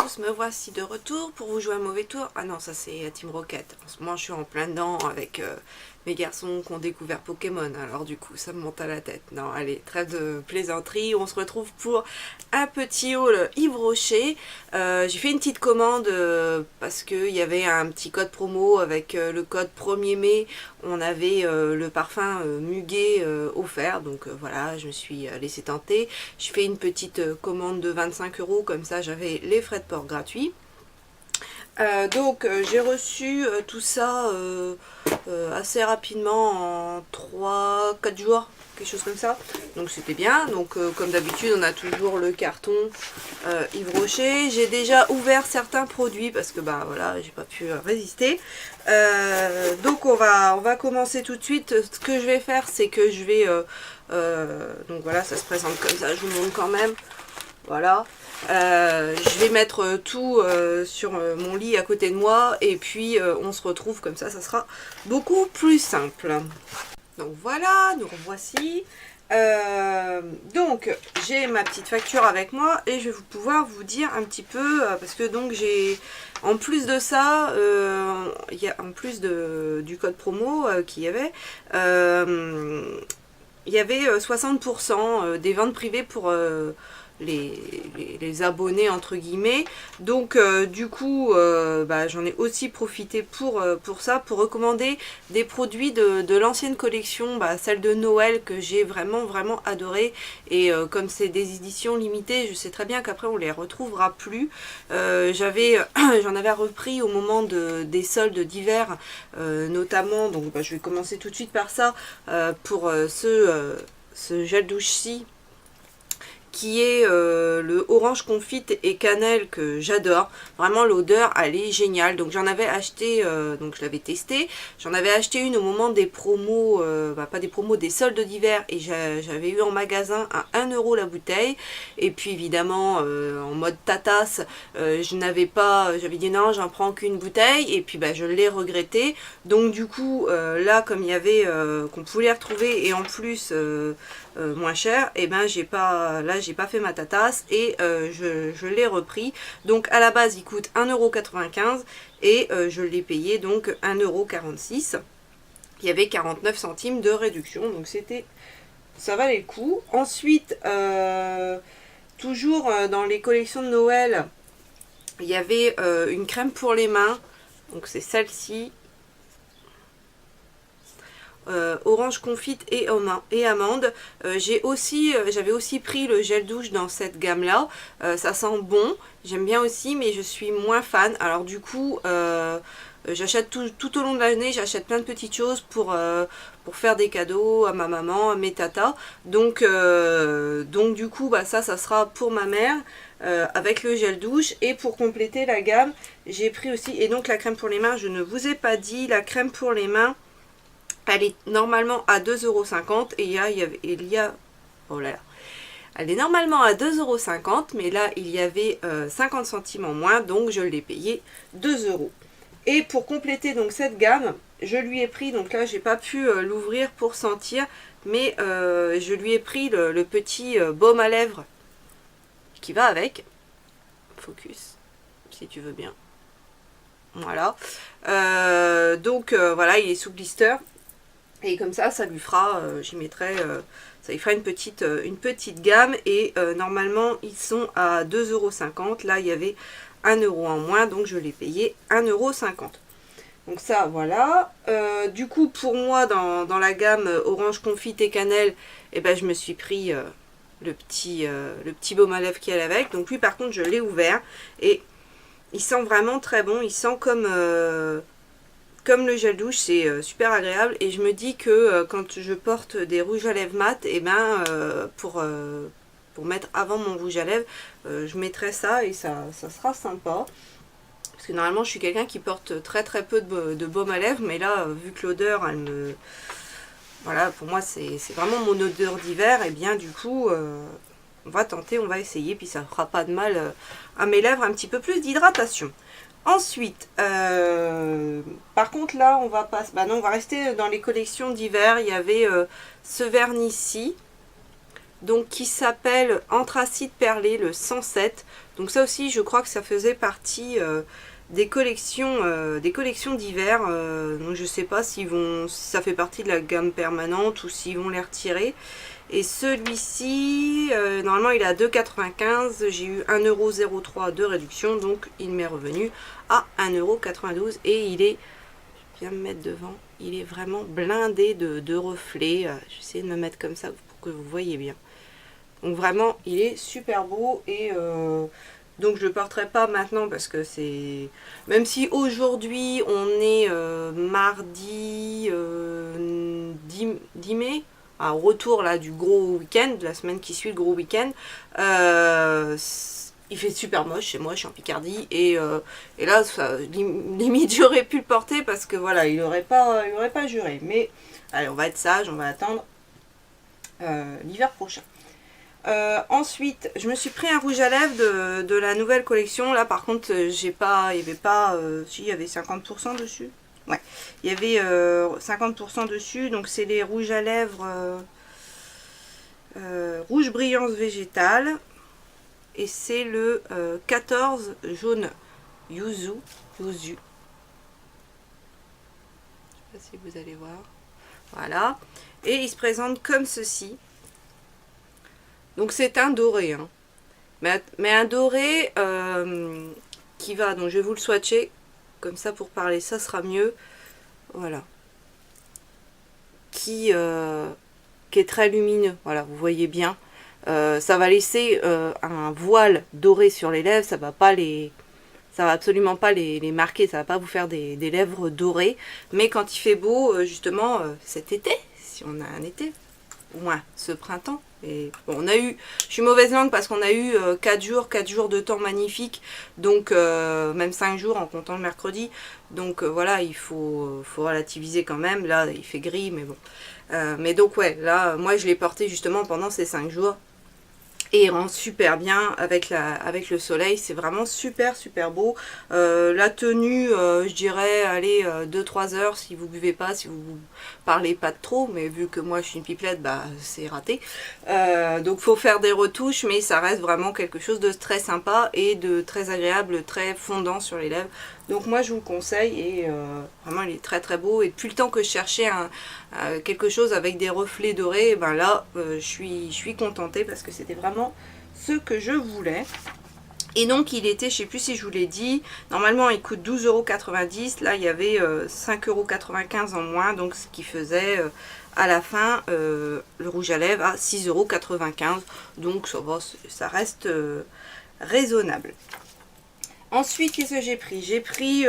tous, me voici de retour pour vous jouer un mauvais tour. Ah non, ça c'est Team Rocket. En ce moment je suis en plein dedans avec mes garçons qui ont découvert Pokémon. Alors du coup ça me monte à la tête. Non, allez, trêve de plaisanterie. On se retrouve pour un petit haul Yves Rocher. J'ai fait une petite commande parce qu'il y avait un petit code promo avec le code 1er mai. On avait le parfum Muguet offert. Donc voilà, je me suis laissé tenter. Je fais une petite commande de 25 €, comme ça j'avais les frais de port gratuits. Donc j'ai reçu tout ça assez rapidement en 3-4 jours, quelque chose comme ça. Donc c'était bien. Donc comme d'habitude on a toujours le carton Yves Rocher. J'ai déjà ouvert certains produits parce que bah voilà, j'ai pas pu résister. Donc on va commencer tout de suite. Ce que je vais faire, c'est que je vais donc voilà, ça se présente comme ça, je vous montre quand même. Voilà, je vais mettre tout sur mon lit à côté de moi et puis on se retrouve comme ça sera beaucoup plus simple. Donc voilà, nous revoici. Donc j'ai ma petite facture avec moi et je vais pouvoir vous dire un petit peu parce que donc j'ai en plus de ça, il y a en plus du code promo qu'il y avait. Il y avait 60% des ventes privées pour les abonnés entre guillemets. Donc du coup bah, j'en ai aussi profité pour ça, pour recommander des produits de l'ancienne collection, bah, celle de Noël que j'ai vraiment adoré. Et comme c'est des éditions limitées, je sais très bien qu'après on les retrouvera plus. J'en avais repris au moment des soldes d'hiver notamment. Donc bah, je vais commencer tout de suite par ça pour ce gel douche-ci qui est le orange confite et cannelle que j'adore. Vraiment l'odeur elle est géniale. Donc j'en avais acheté, donc je l'avais testé. J'en avais acheté une au moment des promos, pas des promos, des soldes d'hiver. Et j'avais eu en magasin à 1 € la bouteille. Et puis évidemment en mode tatasse, j'avais dit non, j'en prends qu'une bouteille. Et puis bah, je l'ai regretté. Donc du coup là comme il y avait qu'on pouvait les retrouver et en plus moins cher, et ben j'ai pas fait ma tatasse et je l'ai repris. Donc à la base il coûte 1,95 € et je l'ai payé donc 1,46 €. Il y avait 49 centimes de réduction, donc ça valait le coup. Ensuite toujours dans les collections de Noël, il y avait une crème pour les mains, donc c'est celle-ci. Orange confite et amande. J'avais aussi pris le gel douche dans cette gamme là. Ça sent bon, j'aime bien aussi, mais je suis moins fan. Alors du coup j'achète tout au long de l'année, j'achète plein de petites choses pour faire des cadeaux à ma maman, à mes tatas. Donc du coup bah, ça sera pour ma mère avec le gel douche. Et pour compléter la gamme, j'ai pris aussi, et donc la crème pour les mains, je ne vous ai pas dit, la crème pour les mains elle est normalement à 2,50 € et oh là là, elle est normalement à 2,50 €, mais là il y avait 50 centimes en moins, donc je l'ai payé 2 €. Et pour compléter donc cette gamme, je lui ai pris, donc là j'ai pas pu l'ouvrir pour sentir, mais je lui ai pris le petit baume à lèvres qui va avec. Focus, si tu veux bien. Voilà. Donc voilà, il est sous blister. Et comme ça lui fera, j'y mettrai, ça lui fera une petite gamme. Et normalement, ils sont à 2,50 €. Là, il y avait 1 € en moins, donc je l'ai payé 1,50 €. Donc ça, voilà. Du coup, pour moi, dans la gamme orange confite et cannelle, eh ben, je me suis pris le petit baume à lèvres qui est avec. Donc lui, par contre, je l'ai ouvert. Et il sent vraiment très bon. Il sent comme le gel douche, c'est super agréable. Et je me dis que quand je porte des rouges à lèvres mat, et ben pour mettre avant mon rouge à lèvres, je mettrai ça et ça sera sympa. Parce que normalement je suis quelqu'un qui porte très peu de baume à lèvres, mais là vu que l'odeur elle me... Voilà, pour moi c'est vraiment mon odeur d'hiver. Et bien du coup on va tenter, on va essayer, puis ça fera pas de mal à mes lèvres, un petit peu plus d'hydratation. Ensuite, par contre là on va pas, bah non, on va rester dans les collections d'hiver. Il y avait ce vernis-ci, donc qui s'appelle Anthracite perlé, le 107. Donc ça aussi, je crois que ça faisait partie des collections d'hiver. Donc je sais pas si ça fait partie de la gamme permanente ou s'ils vont les retirer. Et celui-ci, normalement il est à 2,95 €. J'ai eu 1,03 € de réduction, donc il m'est revenu à 1,92 € et il est, je viens me mettre devant, il est vraiment blindé de reflets. Je vais essayer de me mettre comme ça pour que vous voyez bien. Donc vraiment, il est super beau et donc je le porterai pas maintenant parce que c'est... Même si aujourd'hui on est mardi 10 mai, un retour là du gros week-end, de la semaine qui suit le gros week-end, il fait super moche chez moi, je suis en Picardie et là ça, limite j'aurais pu le porter parce que voilà, il aurait pas juré. Mais allez, on va être sage, on va attendre l'hiver prochain. Ensuite, je me suis pris un rouge à lèvres de la nouvelle collection. Là, par contre, j'ai pas, il y avait pas, si, il y avait 50% dessus. Ouais, il y avait 50% dessus. Donc, c'est les rouges à lèvres rouge brillance végétale. Et c'est le 14 jaune yuzu. Je sais pas si vous allez voir. Voilà. Et il se présente comme ceci. Donc c'est un doré, hein. Mais un doré qui va, donc je vais vous le swatcher, comme ça pour parler, ça sera mieux. Voilà. Qui est très lumineux, voilà, vous voyez bien. Ça va laisser un voile doré sur les lèvres, ça va absolument pas les marquer, ça va pas vous faire des lèvres dorées. Mais quand il fait beau, justement, cet été, si on a un été, au moins ce printemps. Et bon, je suis mauvaise langue parce qu'on a eu 4 jours de temps magnifique, donc même 5 jours en comptant le mercredi, donc voilà, il faut relativiser quand même. Là il fait gris, mais bon, mais donc ouais, là moi je l'ai porté justement pendant ces 5 jours et il rend super bien avec le soleil, c'est vraiment super beau. La tenue, je dirais, allez, 2-3 heures si vous buvez pas, si vous parlez pas de trop, mais vu que moi je suis une pipelette, bah c'est raté. Donc faut faire des retouches, mais ça reste vraiment quelque chose de très sympa et de très agréable, très fondant sur les lèvres. Donc moi je vous le conseille et vraiment il est très beau. Et depuis le temps que je cherchais quelque chose avec des reflets dorés, et ben là je suis contentée parce que c'était vraiment ce que je voulais. Et donc il était, je sais plus si je vous l'ai dit, normalement il coûte 12,90 €, là il y avait 5,95 € en moins, donc ce qui faisait à la fin le rouge à lèvres à 6,95 €, donc ça reste raisonnable. Ensuite, qu'est-ce que j'ai pris? J'ai pris,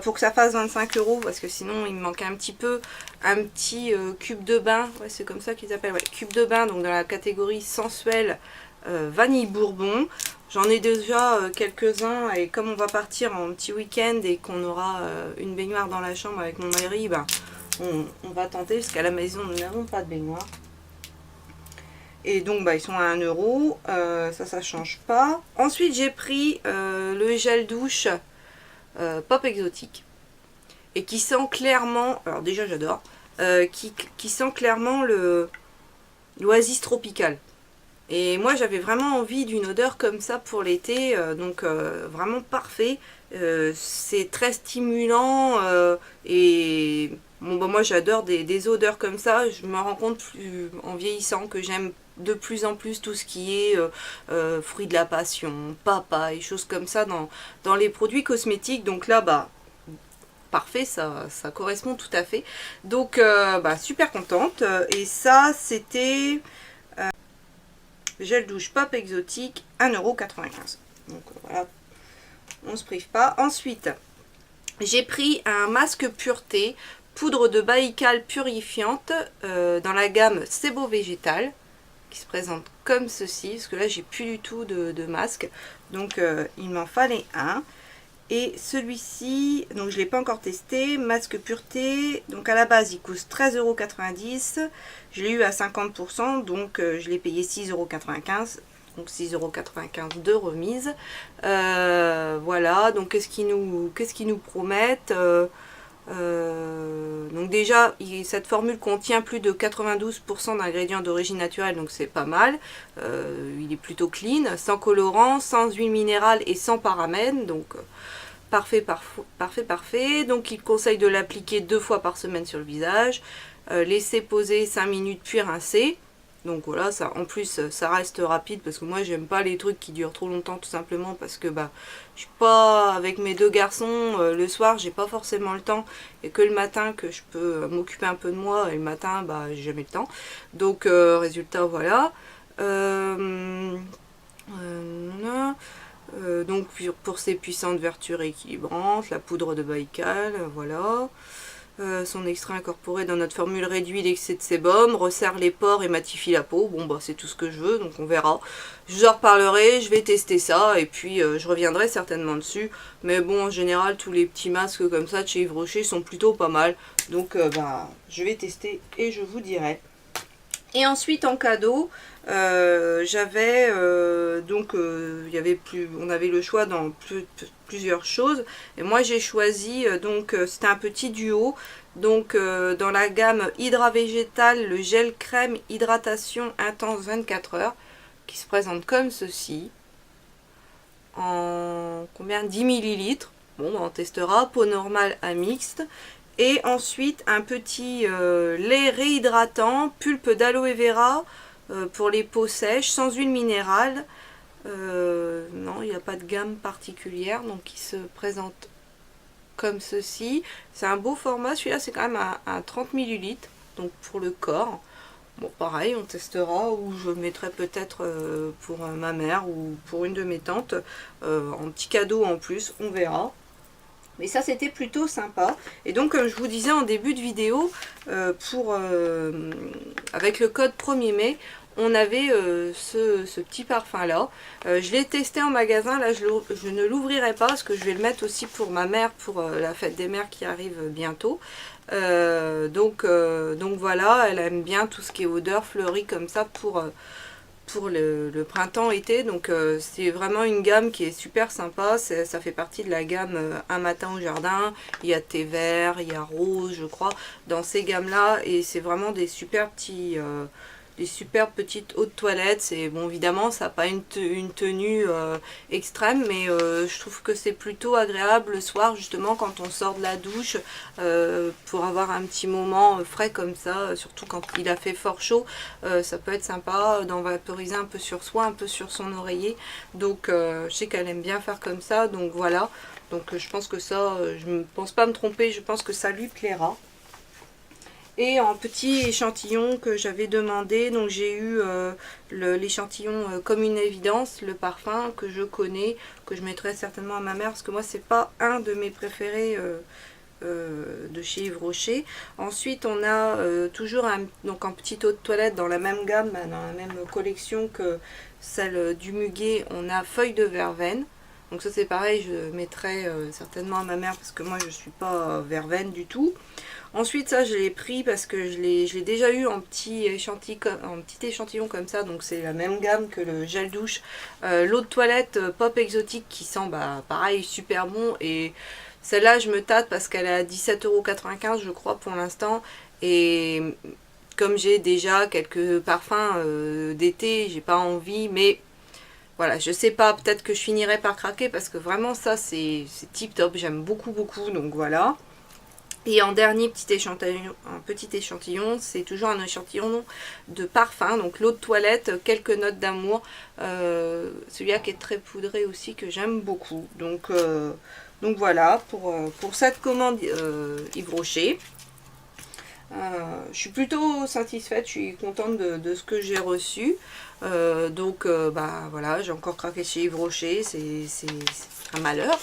pour que ça fasse 25 € parce que sinon il me manquait un petit peu, un petit cube de bain, ouais, c'est comme ça qu'ils appellent, ouais, cube de bain, donc dans la catégorie sensuelle vanille bourbon. J'en ai déjà quelques-uns et comme on va partir en petit week-end et qu'on aura une baignoire dans la chambre avec mon mari, ben, on va tenter parce qu'à la maison nous n'avons pas de baignoire. Et donc bah, ils sont à 1 €, ça change pas. Ensuite j'ai pris le gel douche Pop Exotique. Et qui sent clairement, alors déjà j'adore, qui sent clairement l'oasis tropicale. Et moi j'avais vraiment envie d'une odeur comme ça pour l'été, donc vraiment parfait. C'est très stimulant et bon, bah, moi j'adore des odeurs comme ça. Je me rends compte en vieillissant que j'aime de plus en plus tout ce qui est fruits de la passion, papaye, choses comme ça dans les produits cosmétiques. Donc là bah parfait, ça correspond tout à fait. Donc bah, super contente. Et ça c'était gel douche Pop Exotique, 1,95 €. Donc voilà, on se prive pas. Ensuite, j'ai pris un masque pureté, poudre de Baïkal purifiante dans la gamme Sebo Végétal, qui se présente comme ceci, parce que là j'ai plus du tout de masque, donc il m'en fallait un. Et celui-ci, donc je ne l'ai pas encore testé, masque pureté, donc à la base il coûte 13,90 €, je l'ai eu à 50%, donc je l'ai payé 6,95 €, donc 6,95 € de remise. Voilà, donc qu'est-ce qu'ils nous promettent? Donc déjà, cette formule contient plus de 92% d'ingrédients d'origine naturelle, donc c'est pas mal. Il est plutôt clean, sans colorant, sans huile minérale et sans paramènes, donc parfait, parfait, parfait. Donc il conseille de l'appliquer 2 fois par semaine sur le visage, laisser poser 5 minutes puis rincer. Donc voilà, ça, en plus ça reste rapide parce que moi j'aime pas les trucs qui durent trop longtemps, tout simplement parce que bah je suis pas avec mes 2 garçons, le soir j'ai pas forcément le temps, et que le matin que je peux m'occuper un peu de moi, et le matin bah j'ai jamais le temps. Donc résultat voilà. Donc pour ses puissantes vertus rééquilibrantes, la poudre de Baïkal, voilà. Son extrait incorporé dans notre formule réduit l'excès de sébum, resserre les pores et matifie la peau. Bon bah c'est tout ce que je veux, donc on verra. Je vous en reparlerai, je vais tester ça et puis je reviendrai certainement dessus. Mais bon, en général tous les petits masques comme ça de chez Yves Rocher sont plutôt pas mal. Donc bah je vais tester et je vous dirai. Et ensuite en cadeau, j'avais on avait le choix dans plusieurs choses, et moi j'ai choisi c'était un petit duo, donc dans la gamme Hydra Végétal, le gel crème hydratation intense 24 heures qui se présente comme ceci en combien 10 millilitres. Bon bah, on testera, peau normale à mixte. Et ensuite un petit lait réhydratant, pulpe d'aloe vera pour les peaux sèches, sans huile minérale. Non, il n'y a pas de gamme particulière, donc il se présente comme ceci. C'est un beau format, celui-là c'est quand même un 30 ml, donc pour le corps. Bon pareil, on testera, ou je mettrai peut-être pour ma mère ou pour une de mes tantes, en petit cadeau en plus, on verra. Mais ça c'était plutôt sympa. Et donc comme je vous disais en début de vidéo, avec le code 1er mai, on avait ce petit parfum là. Je l'ai testé en magasin, là je ne l'ouvrirai pas parce que je vais le mettre aussi pour ma mère, pour la fête des mères qui arrive bientôt. Donc voilà, elle aime bien tout ce qui est odeur fleurie comme ça pour le printemps-été, donc c'est vraiment une gamme qui est super sympa. Ça fait partie de la gamme Un matin au jardin. Il y a thé vert, il y a rose je crois dans ces gammes là, et c'est vraiment des super petites eaux de toilette. C'est bon, évidemment ça n'a pas une tenue extrême, mais je trouve que c'est plutôt agréable le soir justement quand on sort de la douche, pour avoir un petit moment frais comme ça, surtout quand il a fait fort chaud. Ça peut être sympa d'en vaporiser un peu sur soi, un peu sur son oreiller. Donc je sais qu'elle aime bien faire comme ça, donc voilà. Donc je pense que ça, je ne pense pas me tromper, je pense que ça lui plaira. Et en petit échantillon que j'avais demandé, donc j'ai eu l'échantillon Comme une évidence, le parfum que je connais, que je mettrai certainement à ma mère, parce que moi c'est pas un de mes préférés de chez Yves Rocher. Ensuite on a toujours donc en petite eau de toilette dans la même gamme, dans la même collection que celle du Muguet, on a Feuille de verveine. Donc ça c'est pareil, je mettrai certainement à ma mère parce que moi je suis pas verveine du tout. Ensuite ça je l'ai pris parce que je l'ai déjà eu en petit échantillon comme ça, donc c'est la même gamme que le gel douche. L'eau de toilette Pop Exotique qui sent pareil super bon, et celle-là je me tâte parce qu'elle est à 17,95 € je crois pour l'instant, et comme j'ai déjà quelques parfums d'été, j'ai pas envie, mais voilà, je sais pas, peut-être que je finirai par craquer parce que vraiment ça c'est tip top, j'aime beaucoup, donc voilà. Et en dernier petit échantillon, c'est toujours un échantillon de parfum, donc l'eau de toilette, quelques notes d'amour, celui-là qui est très poudré aussi, que j'aime beaucoup. Donc voilà pour cette commande Yves Rocher. Je suis plutôt satisfaite, je suis contente de ce que j'ai reçu. Voilà, j'ai encore craqué chez Yves Rocher, c'est un malheur,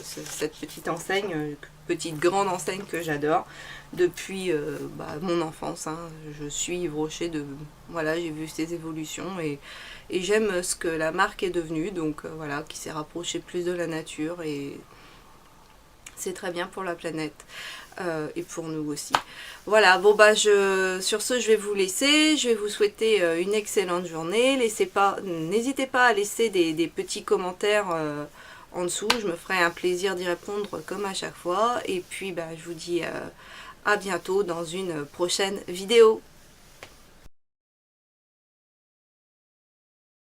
cette petite enseigne, petite grande enseigne que j'adore depuis mon enfance, hein. Je suis Yves Rocher, voilà, j'ai vu ses évolutions et j'aime ce que la marque est devenue, donc voilà, qui s'est rapprochée plus de la nature, et c'est très bien pour la planète. Et pour nous aussi. Voilà, bon sur ce je vais vous laisser, je vais vous souhaiter une excellente journée. N'hésitez pas à laisser des petits commentaires en dessous. Je me ferai un plaisir d'y répondre comme à chaque fois. Et puis je vous dis à bientôt dans une prochaine vidéo.